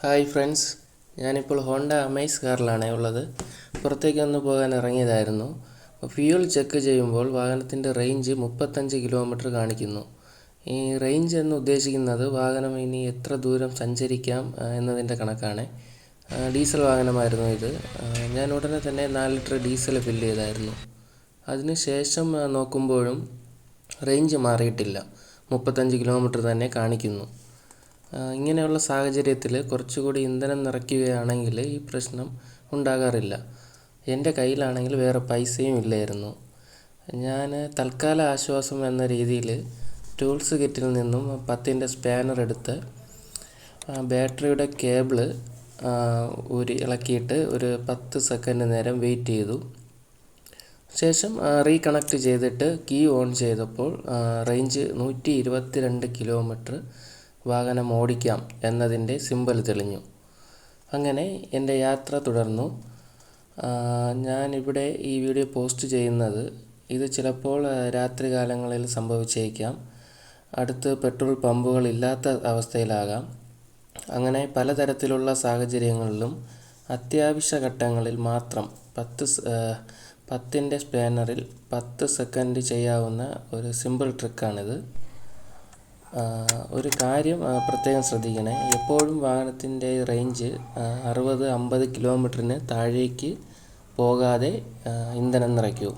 Hi friends, ഞാനിപ്പോൾ Honda Amaze കാറിലാണ് ഉള്ളത്. പുറത്തേക്കൊന്ന് പോകാൻ ഇറങ്ങിയതായിരുന്നു. ഫ്യൂൽ ചെക്ക് ചെയ്യുമ്പോൾ വാഹനത്തിൻ്റെ റേഞ്ച് 35 കിലോമീറ്റർ കാണിക്കുന്നു. ഈ റേഞ്ച് എന്ന് ഉദ്ദേശിക്കുന്നത് വാഹനം ഇനി എത്ര ദൂരം സഞ്ചരിക്കാം എന്നതിൻ്റെ കണക്കാണ്. ഡീസൽ വാഹനമായിരുന്നു ഇത്. ഞാൻ ഉടനെ തന്നെ 4 ലിറ്റർ ഡീസൽ ഫില്ല് ചെയ്തായിരുന്നു. അതിനുശേഷം നോക്കുമ്പോഴും റേഞ്ച് മാറിയിട്ടില്ല, 35 കിലോമീറ്റർ തന്നെ കാണിക്കുന്നു. ഇങ്ങനെയുള്ള സാഹചര്യത്തിൽ കുറച്ചുകൂടി ഇന്ധനം നിറയ്ക്കുകയാണെങ്കിൽ ഈ പ്രശ്നം ഉണ്ടാകാറില്ല. എൻ്റെ കയ്യിലാണെങ്കിൽ വേറെ പൈസയും ഇല്ലായിരുന്നു. ഞാൻ തൽക്കാല ആശ്വാസം എന്ന രീതിയിൽ ടൂൾസ് കിറ്റിൽ നിന്നും 10-ൻ്റെ സ്പാനർ എടുത്ത് ബാറ്ററിയുടെ കേബിള് ഇളക്കിയിട്ട് ഒരു 10 സെക്കൻഡ് നേരം വെയിറ്റ് ചെയ്തു. ശേഷം റീകണക്ട് ചെയ്തിട്ട് കീ ഓൺ ചെയ്തപ്പോൾ റേഞ്ച് 122 കിലോമീറ്റർ വാഹനം ഓടിക്കാം എന്നതിൻ്റെ സിമ്പൽ തെളിഞ്ഞു. അങ്ങനെ എൻ്റെ യാത്ര തുടർന്നു. ഞാനിവിടെ ഈ വീഡിയോ പോസ്റ്റ് ചെയ്യുന്നത് ഇത് ചിലപ്പോൾ രാത്രികാലങ്ങളിൽ സംഭവിച്ചേക്കാം. അടുത്ത് പെട്രോൾ പമ്പുകൾ ഇല്ലാത്ത അവസ്ഥയിലാകാം. അങ്ങനെ പലതരത്തിലുള്ള സാഹചര്യങ്ങളിലും അത്യാവശ്യ ഘട്ടങ്ങളിൽ മാത്രം 10-ൻ്റെ സ്പാനറിൽ 10 സെക്കൻഡ് ചെയ്യാവുന്ന ഒരു സിമ്പിൾ ട്രിക്കാണിത്. ഒരു കാര്യം പ്രത്യേകം ശ്രദ്ധിക്കണേ, എപ്പോഴും വാഹനത്തിൻ്റെ റേഞ്ച് 60-50 കിലോമീറ്ററിന് താഴേക്ക് പോകാതെ ഇന്ധനം നിറയ്ക്കൂ.